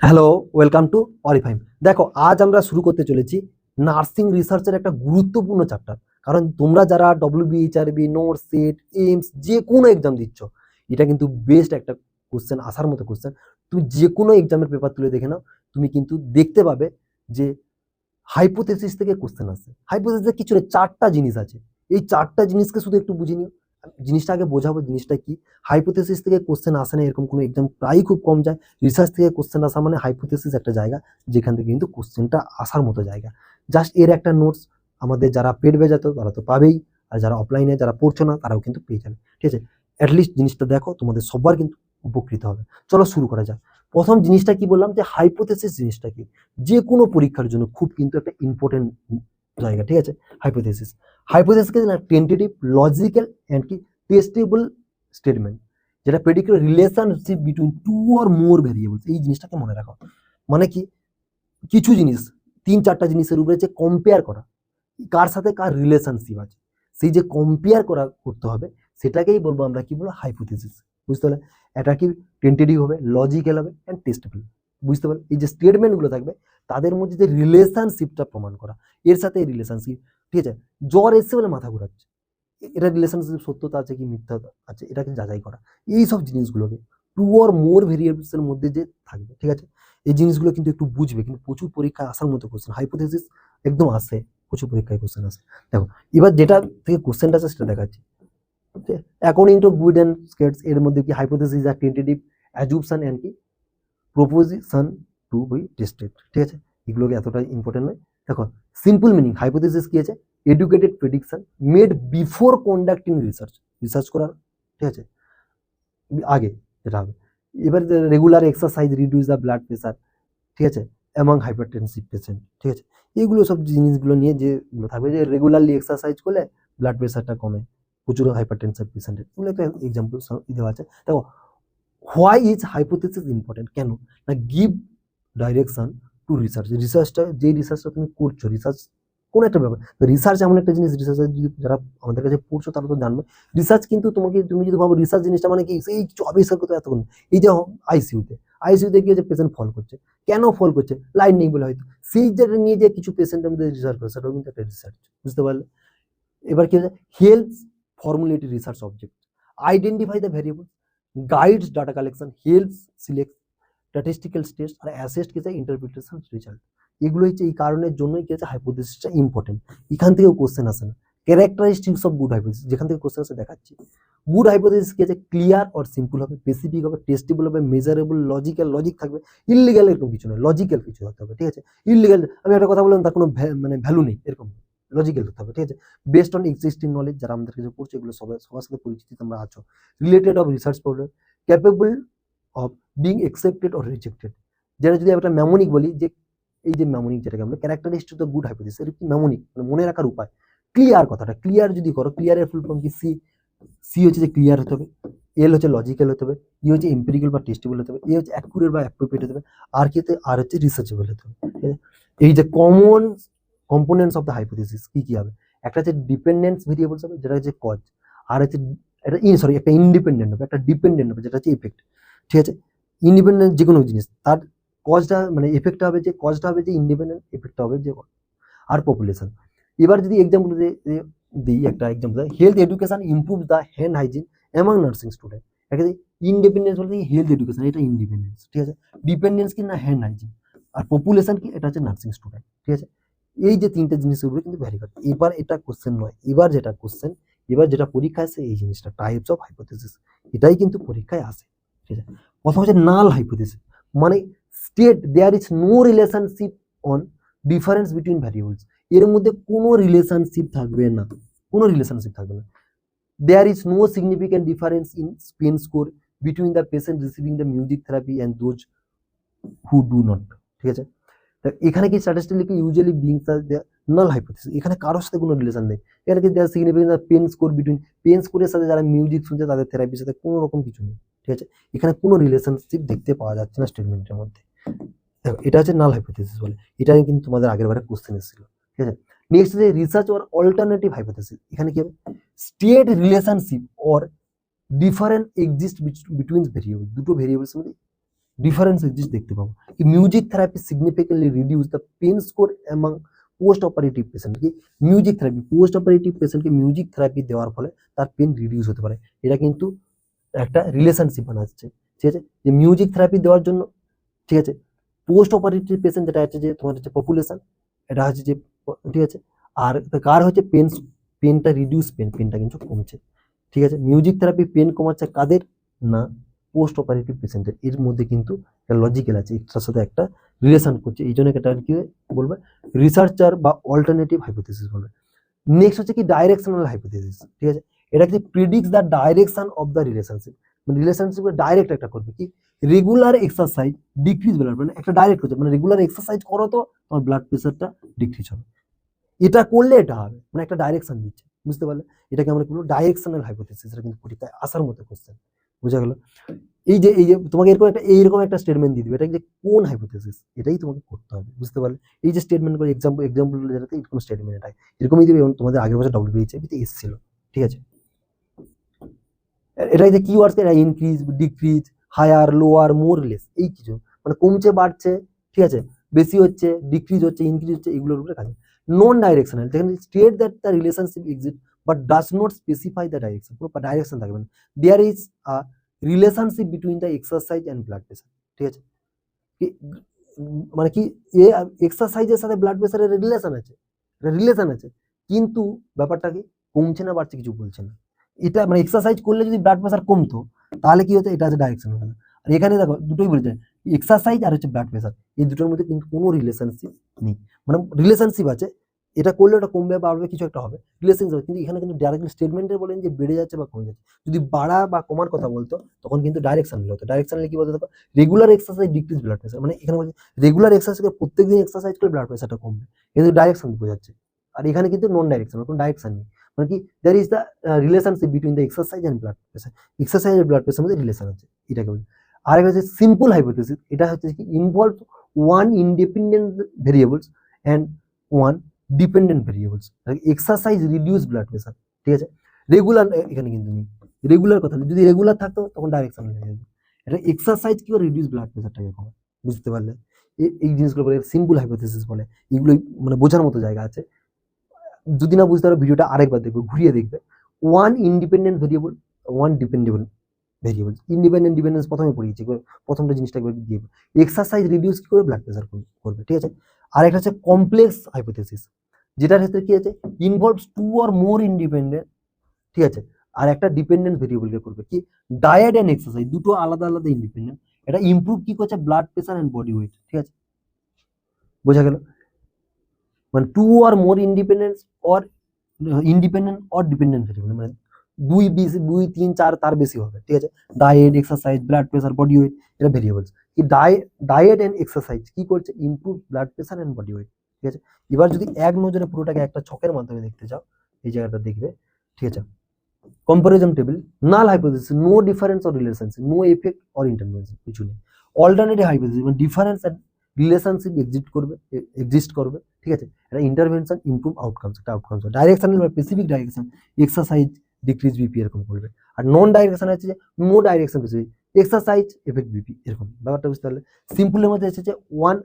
Hello, welcome to অরিফাইম। দেখো, আজ আমরা শুরু করতে চলেছি নার্সিং রিসার্চের একটা গুরুত্বপূর্ণ চ্যাপ্টার। কারণ তোমরা যারা ডব্লিউবিএইচআরবি, নোট, সেট, এইমস যে কোনো এক্সাম দিচ্ছ, এটা কিন্তু বেস্ট একটা কোশ্চেন, আসার মতো কোশ্চেন। তুমি যে কোনো এক্সামের পেপার তুলে দেখে নাও, তুমি কিন্তু দেখতে পাবে যে হাইপোথেসিস থেকে কোশ্চেন আসে। হাইপোথেসিসে কিছু না, চারটা জিনিস আছে। এই চারটা জিনিসকে শুধু একটু বুঝে নিও। জিনিসটা আগে বোঝাবো জিনিসটা কি। হাইপোথেসিস থেকে কোশ্চেন আসে না এরকম কোনো এক্সাম প্রায় খুব কম যায়। রিসার্চ থেকে কোশ্চেন আসা মানে হাইপোথেসিস একটা জায়গা যেখান থেকে কিন্তু কোশ্চেনটা আসার মতো জায়গা। জাস্ট এর একটা নোটস আমাদের যারা পেড বেজাতো তারা তো পাবেই, আর যারা অফলাইনে যারা পড়ছো না তারাও কিন্তু পেয়ে যাবে। ঠিক আছে, অ্যাটলিস্ট জিনিসটা দেখো, তোমাদের সবার কিন্তু উপকৃত হবে। চলো শুরু করা যাক। প্রথম জিনিসটা কি বললাম, যে হাইপোথেসিস জিনিসটা কি। যে কোনো পরীক্ষার জন্য খুব কিন্তু একটা ইম্পর্টেন্ট জায়গা। ঠিক আছে, হাইপোথেসিস। হাইপোথেসিসকে না টেন্টেটিভ, লজিক্যাল এন্ড কি টেস্টেবল স্টেটমেন্ট, যেটা predict relationship between two or more variables. এই জিনিসটাকে মনে রাখো। মানে কি, কিছু জিনিস, তিন চারটা জিনিসের উপরে যে কম্পেয়ার করা, কার সাথে কার রিলেশনশিপ আছে, সেই যে কম্পেয়ার করা করতে হবে, সেটাকেই বলবো আমরা কি বলবো, হাইপোথেসিস। বুঝতে পারলে? এটা কি টেন্টেটিভ হবে, লজিক্যাল হবে এন্ড টেস্টেবল। বুঝতে পারলে? এই যে স্টেটমেন্ট গুলো থাকবে তাদের মধ্যে যে রিলেশনশিপটা প্রমাণ করা, এর সাথে এই রিলেশনশিপ। ঠিক আছে, জ্বর এসছে বলে মাথা ঘোরাচ্ছে, এটা রিলেশনশিপ সত্যতা আছে কি মিথ্যাতা আছে, এটাকে যাচাই করা। এই সব জিনিসগুলোকে টু অর মোর ভেরিয়েবলস এর মধ্যে যে থাকবে। ঠিক আছে, এই জিনিসগুলো কিন্তু একটু বুঝবে, কিন্তু প্রচুর পরীক্ষায় আসার মতো কোশ্চেন হাইপোথেসিস একদম আসে, প্রচুর পরীক্ষায় কোশ্চেন আসে। দেখো, এবার যেটা থেকে কোশ্চেনটা আছে সেটা দেখাচ্ছি। According to good and skates, এর মধ্যে কি হাইপোথেসিস আর টেন্টেটিভ অ্যাজুপশন এন্ড কি প্রপোজিশন টু বি টেস্টেড। ঠিক আছে, এগুলোকে এতটা ইম্পর্টেন্ট নয়। দেখো, সিম্পল মিনিং হাইপোথেসিস কি আছে, educated prediction made before conducting research. Research করার, ঠিক আছে, আগে যেটা হবে। এবার regular exercise reduce the blood pressure. ঠিক আছে, অ্যামং হাইপারটেনসিভ পেশেন্ট। ঠিক আছে, এইগুলো সব জিনিসগুলো নিয়ে যেগুলো থাকবে, যে রেগুলারলি এক্সারসাইজ করলে ব্লাড প্রেশারটা কমে, প্রচুর হাইপারটেনসিভ পেশেন্টের, এগুলো একটা এক্সাম্পল দেওয়া আছে। দেখো, হোয়াই ইজ হাইপোথেসিস ইম্পর্টেন্ট, কেন না, গিভ ডাইরেকশন টু রিসার্চ। রিসার্চটা, যে রিসার্চটা তুমি করছো, রিসার্চ কোন একটা ব্যাপার, রিসার্চ এমন একটা জিনিস, রিসার্চার যদি যারা আমাদের কাছে পড়ছো তারা তো জানবে। রিসার্চ কিন্তু তোমাকে, তুমি যদি ভাবো রিসার্চ জিনিসটা মানে কি সেই কিছু আবিষ্কার করতে এতক্ষণ, এই যে আইসিইউতে, আইসিইউতে গিয়ে যে পেশেন্ট ফল করছে, কেন ফল করছে, লাইন নেই বলে হয়তো, সেই যেটা নিয়ে যে কিছু পেশেন্টের মধ্যে রিসার্চ করে, সেটাও কিন্তু একটা রিসার্চ। বুঝতে পারলে? এবার কি হচ্ছে, help formulated research object, identify the variable, guides data collection, helps select statistical test, আর অ্যাসেস্ট কি যায় ইন্টারপ্রিটেশন রেজাল্ট। এগুলো হচ্ছে এই কারণের জন্যই কি হচ্ছে হাইপোথেসিসটা ইম্পর্টেন্ট। এখান থেকেও কোশ্চেন আসে না। ক্যারেক্টারিস্টিক্স অফ গুড হাইপোথেসিস, যেখান থেকে কোশ্চেন আসে দেখাচ্ছি। গুড হাইপোথেসিস কি আছে, ক্লিয়ার অর সিম্পল হবে, স্পেসিফিক হবে, টেস্টেবল হবে, মেজারেবল, লজিক্যাল, লজিক থাকবে। ইললিগাল এরকম কিছু নয়, লজিক্যাল কিছু থাকতে হবে। ঠিক আছে, ইললিগাল আমি একটা কথা বললাম তার কোনো মানে ভ্যালু নেই এরকম, লজিক্যাল হতে হবে। ঠিক আছে, বেসড অন এক্সিস্টিং নলেজ, যারা আমাদের কাছে পড়ছে এগুলো সবার সাথে পরিচিত তোমরা আছো। Related of research problem, capable of being accepted or rejected. যেটা যদি একটা ম্যামোনিক বলি, যে এই যে ম্যামোনিক যেটাকে আমরা ক্যারেক্টারিস্টিক অফ গুড হাইপোথিসিস, এর কি ম্যামোনিক মানে মনে রাখার উপায়। ক্লিয়ার, কথাটা ক্লিয়ার যদি করো, ক্লিয়ারের ফুল ফর্ম কি, সি। সি হচ্ছে যে ক্লিয়ার হতে হবে, এল হচ্ছে লজিক্যাল হতে হবে, ই হচ্ছে এম্পিরিক্যাল বা টেস্টেবল হতে হবে, এ হচ্ছে অ্যাকুরেট বা অ্যাপ্রোপ্রিয়েট হতে হবে, আর কি হচ্ছে, আর হচ্ছে রিসার্চেবল হতে হবে। ঠিক আছে, এই যে common components of the hypothesis কি কি হবে, একটা হচ্ছে ডিপেন্ডেন্স ভেরিয়েবলস হবে যেটা হচ্ছে কজ, আর হচ্ছে এটা সরি একটা ইন্ডিপেন্ডেন্ট হবে, একটা ডিপেন্ডেন্ট হবে যেটা হচ্ছে ইফেক্ট। ঠিক আছে, ইন্ডিপেন্ডেন্ট যে কোনো জিনিস তার কজটা মানে এফেক্টটা হবে, যে কজটা হবে যে ইন্ডিপেন্ডেন্ট, এফেক্টটা হবে যে, আর পপুলেশন। এবার যদি এক্সাম্পল দিই, একটা example, health education improve the hand hygiene among nursing student. এখানে ইন্ডিপেন্ডেন্স বলতে হেলথ এডুকেশন, এটা ইন্ডিপেন্ডেন্স। ঠিক আছে, ডিপেন্ডেন্স কি না হ্যান্ড হাইজিন, আর পপুলেশন কি, এটা হচ্ছে নার্সিং স্টুডেন্ট। ঠিক আছে, এই যে তিনটে জিনিসের উপরে কিন্তু ভ্যারি করে। এবার এটা কোশ্চেন নয়, এবার যেটা কোশ্চেন, এবার যেটা পরীক্ষায় আসে এই জিনিসটা, টাইপস অফ হাইপোথিসিস, এটাই কিন্তু পরীক্ষায় আসে। ঠিক আছে, প্রথম হচ্ছে নাল হাইপোথিসিস, মানে state there is no relationship on difference between variables. এর মধ্যে কোনো রিলেশনশিপ থাকবে না, কোনো রিলেশনশিপ থাকবে না। There is no significant difference in pain score between the patient receiving the music therapy and those who do not. ঠিক আছে, এখানে কি স্ট্যাটিস্টিক্যালি ইউজুয়ালি বিংস আর নাল হাইপোথিসিস, এখানে কারোর সাথে কোনো রিলেশন নেই। এখানে কি there significant pain score between, pain স্কোরের সাথে যারা মিউজিক শুনছে তাদের থেরাপির সাথে কোনো রকম কিছু নেই। ঠিক আছে, এখানে কোনো রিলেশনশিপ দেখতে পাওয়া যাচ্ছে না স্টেটমেন্টের মধ্যে। দেখো, এটা হচ্ছে নাল হাইপোথিসিস বলে, এটা কিন্তু তোমাদের আগের বারে কোশ্চেন এসেছিল। ঠিক আছে, নেক্সট যে রিসার্চ অর অল্টারনেটিভ হাইপোথিসিস, এখানে কি হবে, state relationship or different exist between variable, দুটো ভেরিয়েবলস মধ্যে ডিফারেন্স এক্সিস্ট দেখতে পাবো। কি music therapy significantly reduce the pain score among post operative patient. কি মিউজিক থেরাপি, পোস্ট অপারেটিভ পেশেন্টকে মিউজিক থেরাপি দেওয়ার ফলে তার পেন রিডিউস হতে পারে। এটা কিন্তু একটা রিলেশনশিপ বানাচ্ছে, ঠিক আছে, যে মিউজিক থেরাপি দেওয়ার জন্য, ঠিক আছে, পোস্ট অপারেটিভ পেশেন্ট যেটা হচ্ছে যে তোমার হচ্ছে পপুলেশন, এটা হচ্ছে যে, ঠিক আছে, আর কার হচ্ছে পেনটা রিডিউস, পেনটা কিন্তু কমছে, ঠিক আছে। মিউজিক থেরাপি পেন কমাচ্ছে কাদের না, পোস্ট অপারেটিভ পেশেন্টের। এর মধ্যে কিন্তু একটা লজিক্যাল আছে, একটার সাথে একটা রিলেশন করছে, এই জন্য এটা কি বলবে, রিসার্চার বা অল্টারনেটিভ হাইপোথিসিস বলবে। নেক্সট হচ্ছে কি ডাইরেকশনাল হাইপোথিসিস, ঠিক আছে, এটা কি predicts the direction of the relationship, মানে রিলেশনশিপে ডাইরেক্ট একটা করবে কি, রেগুলার এক্সারসাইজ ডিক্রিজ ব্লাড, মানে একটা ডাইরেক্ট হচ্ছে, মানে রেগুলার এক্সারসাইজ করো তো তোমার ব্লাড প্রেশারটা ডিক্রিজ হবে, এটা করলে এটা হবে, মানে একটা ডাইরেকশন দিচ্ছে, বুঝতে পারলে? এটাকে আমরা বলবো ডাইরেকশনাল হাইপোথিসিস। এটা কিন্তু পরীক্ষায় আসার মতো কোশ্চেন, বোঝা গেল? এই যে তোমাকে এইরকম একটা স্টেটমেন্ট দিয়ে দিবে, এটা যে কোন হাইপোথিসিস, এটাই তোমাকে করতে হবে, বুঝতে পারলে? এই যে স্টেটমেন্ট করে এক্সাম্পল যেটাতে এরকম স্টেটমেন্ট, এটাই এরকমই দিবে, এবং তোমাদের আগের বছর WBHIতে এসেছিল, ঠিক আছে। এটাই যে কিওয়ার্ডস, এটা ইনক্রিজ, ডিক্রিজ, হায়ার, লোয়ার, মোর, লেস, এই কিছু, মানে কমছে, বাড়ছে, ঠিক আছে, বেশি হচ্ছে, ডিক্রিজ হচ্ছে, ইনক্রিজ হচ্ছে, এগুলোর উপরে কাজ। নন ডাইরেকশনাল, যেখানে state that the relationship exist but does not specify the direction, পুরো ডাইরেকশন থাকবে না। There is a relationship between the exercise and blood pressure, ঠিক আছে, মানে কি এ এক্সারসাইজের সাথে ব্লাড প্রেশারের রিলেশন আছে, কিন্তু ব্যাপারটা কি কমছে না বাড়ছে কিছু বলছে না। এটা মানে এক্সারসাইজ করলে যদি ব্লাড প্রেশার কমতো তাহলে কি হতো, এটা হচ্ছে ডাইরেকশন হতো না। আর এখানে দেখো দুটোই বলেছে, এক্সারসাইজ আর হচ্ছে ব্লাড প্রেশার, এই দুটোর মধ্যে কিন্তু কোনো রিলেশনশিপ নেই, মানে রিলেশনশিপ আছে, এটা করলে ওটা কমবে বাড়বে কিছু একটা হবে, রিলেশনশিপ, কিন্তু এখানে কিন্তু ডাইরেক্টলি স্টেটমেন্টে বলেন যে বেড়ে যাচ্ছে বা কমে যাচ্ছে। যদি বাড়া বা কমার কথা বলতো তখন কিন্তু ডাইরেকশন হতো, ডাইরেকশনালি কি বলতো দেখো, regular exercise decrease blood pressure, মানে এখানে বলছে রেগুলার এক্সারসাইজ করে প্রত্যেকদিন এক্সারসাইজ করলে ব্লাড প্রেশারটা কমবে, কিন্তু ডাইরেকশন বোঝাচ্ছে। আর এখানে কিন্তু নন ডাইরেকশন, কোনো ডাইরেকশন নেই, মানে কি there is the relationship between the exercise and blood pressure, exercise আর ব্লাড প্রেশার মধ্যে রিলেশন আছে, এটাকে বলছে। আর একটা হচ্ছে সিম্পল হাইপোথিসিস, এটা হচ্ছে কি involve one independent variables and one dependent variables, exercise reduce blood pressure, ঠিক আছে। রেগুলার এখানে কিন্তু নেই, রেগুলার কথা নেই, যদি রেগুলার থাকতো তখন ডাইরেকশন হয়ে যেত। এটা এক্সারসাইজ কি রিডিউস ব্লাড প্রেশারটাকে কমায়, বুঝতে পারলে? এই জিনিসগুলো বলে সিম্পল হাইপোথিসিস বলে, এগুলো মানে বোঝার মতো জায়গা আছে। যদি না বুঝতে পারো ভিডিওটা আরেকবার দেখবে, ঘুরিয়ে দেখবে। One independent variable, one dependable variable, independent dependence প্রথমে পড়িয়েছি, প্রথমটা জিনিসটা একবার দিয়ে এক্সারসাইজ রিডিউস কি করে ব্লাড প্রেশার করবে, ঠিক আছে। আর একটা হচ্ছে কমপ্লেক্স হাইপোথিসিস, যেটার ক্ষেত্রে কি আছে, involves two or more independent, ঠিক আছে, আর একটা ডিপেন্ডেন্ট ভেরিয়েবলকে করবে কি, ডায়েট অ্যান্ড এক্সারসাইজ, দুটো আলাদা আলাদা ইন্ডিপেন্ডেন্ট, এটা ইমপ্রুভ কি করছে blood pressure and body weight, ঠিক আছে, বোঝা গেল? মানে two or more independence or independent or dependent variable, মানে দুই তিন চার তার বেশি হবে, ঠিক আছে। Diet, exercise, blood pressure, body weight, এটা ভেরিয়েবলস। কি ডায়েট এন্ড এক্সারসাইজ কি করছে, improve blood pressure and body weight, ঠিক আছে। এবার যদি এক নজরে পুরোটাকে একটা ছকের মাধ্যমে দেখতে চাও, এই জায়গাটা দেখবে, ঠিক আছে। Comparison table, null hypothesis, no difference or relationship, no effect or intervention, কিছু নেই। অল্টারনেটিভ হাইপোথিসিস, মানে ডিফারেন্স এন্ড রিলেশনশিপ এক্সিস্ট করবে, ঠিক আছে। এটা ইন্টারভেনশন ইমপ্রুভ আউটকামস, একটা আউটকামস, ডাইরেকশনাল বা specific direction, exercise decrease BP এরকম করবে। আর নন ডাইরেকশন আছে যে no direction specific, exercise effect BP, এরকম ব্যাপারটা বুঝতে পারলে। সিম্পলের মধ্যে এসেছে one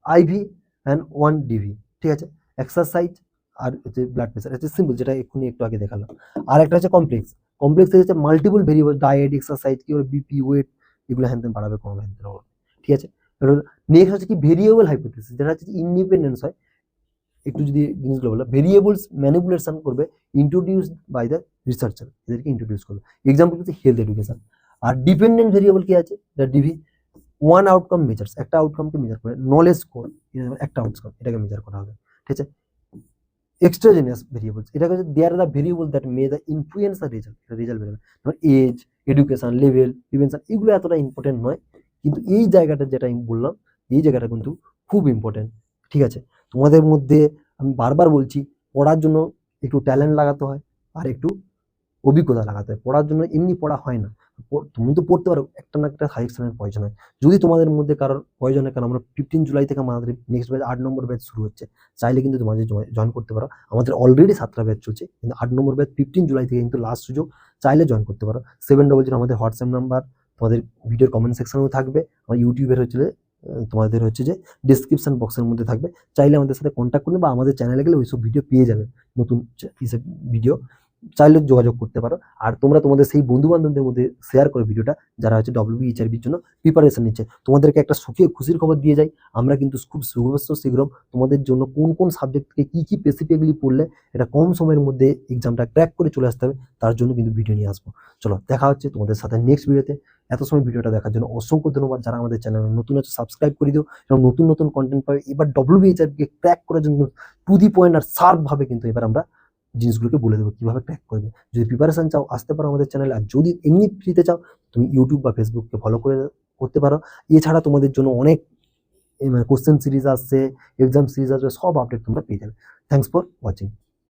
IV and one DV, ঠিক আছে, এক্সারসাইজ আর হচ্ছে ব্লাড প্রেশার, হচ্ছে সিম্পল, যেটা এক্ষুনি একটু আগে দেখালাম। আর একটা হচ্ছে কমপ্লেক্স, কমপ্লেক্স হচ্ছে মাল্টিপল ভেরিয়েবল, ডায়েট, এক্সারসাইজ, কি বিপি, ওয়েট, এগুলো হ্যান বাড়াবে কমাবে, হ্যান ঠিক আছে। নেক্সট হচ্ছে কি ভেরিয়েবল হাইপোথিসিস, যেটা হচ্ছে ইন্ডিপেন্ডেন্স হয়, একটু যদি জিনিসগুলো বলো, ভেরিয়েবলস ম্যানিপুলেশন করবে ইন্ট্রোডিউসড বাই দ্য রিসার্চার, এদেরকে ইন্ট্রোডিউস করবে। এক্সাম্পল হচ্ছে হেলথ এডুকেশন। আর ডিপেন্ডেন্ট ভেরিয়েবল কি আছে, ডিভি, ওয়ান আউটকাম মেজার্স, একটা আউটকামকে মেজার করে, নলেজ স্কোর, একটা আউটকাম, এটাকে মেজার করা হবে, ঠিক আছে। এক্সট্রাজেনিয়াস ভেরিয়েবলস, এটা হচ্ছে there the variable that may the influence the result variable, ধর এজ, এডুকেশন লেভেল, প্রিভেনশন, এগুলো এতটা ইম্পর্টেন্ট নয়, কিন্তু এই জায়গাটা যেটা আমি বললাম, এই জায়গাটা কিন্তু খুব ইম্পর্টেন্ট, ঠিক আছে। তোমাদের মধ্যে আমি বারবার বলছি, পড়ার জন্য একটু ট্যালেন্ট লাগাতে হয় আর একটু অভিজ্ঞতা লাগাতে হয়, পড়ার জন্য এমনি পড়া হয় না। তুমি তো পড়তে পারো, একটা না একটা সাজেশনের প্রয়োজন হয়। যদি তোমাদের মধ্যে কারোর প্রয়োজন হয়, কারণ আমরা 15 জুলাই থেকে আমাদের নেক্সট ব্যাচ 8 নম্বর ব্যাচ শুরু হচ্ছে, চাইলে কিন্তু তোমাদের জয়েন করতে পারো। আমাদের অলরেডি 7টা ব্যাচ চলছে, কিন্তু 8 নম্বর ব্যাচ 15 জুলাই থেকে কিন্তু লাস্ট সুযোগ, চাইলে জয়েন করতে পারো। 700 আমাদের হোয়াটসঅ্যাপ নাম্বার, তোমাদের ভিডিওর কমেন্ট সেকশনেও থাকবে, আমার ইউটিউবের তোমাদের যে ডিসক্রিপশন বক্সের মধ্যে থাকবে, চাইলে আমাদের সাথে কন্ট্যাক্ট করলে বা আমাদের চ্যানেলে গেলে ওইসব ভিডিও পেয়ে যাবে, নতুন এইসব ভিডিও চাইলে যোগাযোগ করতে পারো। আর তোমরা তোমাদের সেই বন্ধু বান্ধবদের মধ্যে শেয়ার করো ভিডিওটা, যারা WBHRBর জন্য প্রিপারেশন নিচ্ছে। তোমাদেরকে একটা খুশির খবর দিয়ে যাই, আমরা কিন্তু খুব শীঘ্র তোমাদের জন্য কোন কোন সাবজেক্টকে কি স্পেসিফিকলি পড়লে এটা কম সময়ের মধ্যে এক্সামটা ক্র্যাক করে চলে আসতে হবে, তার জন্য কিন্তু ভিডিও নিয়ে আসবো। চলো দেখা হচ্ছে তোমাদের সাথে নেক্সট ভিডিওতে। এত সময় ভিডিওটা দেখার জন্য অসংখ্য ধন্যবাদ। যারা আমাদের চ্যানেলে নতুন আছে সাবস্ক্রাইব করে দিও, এবং নতুন কন্টেন্ট পাবে। এবার WBHRBকে ক্র্যাক করার জন্য টু দি পয়েন্ট আর শার্প ভাবে কিন্তু এবার আমরা জিনিসগুলোকে বলে দেবো কিভাবে ক্র্যাক করবে। যদি প্রিপারেশন চাও আসতে পারো আমাদের চ্যানেলে, আর যদি এমনি ফ্রিতে চাও তুমি ইউটিউব বা ফেসবুককে ফলো করতে পারো। এছাড়া তোমাদের জন্য অনেক কোশ্চেন সিরিজ আসছে, এক্সাম সিরিজ আসবে, সব আপডেট তোমরা পেয়ে যাবে। Thanks for watching.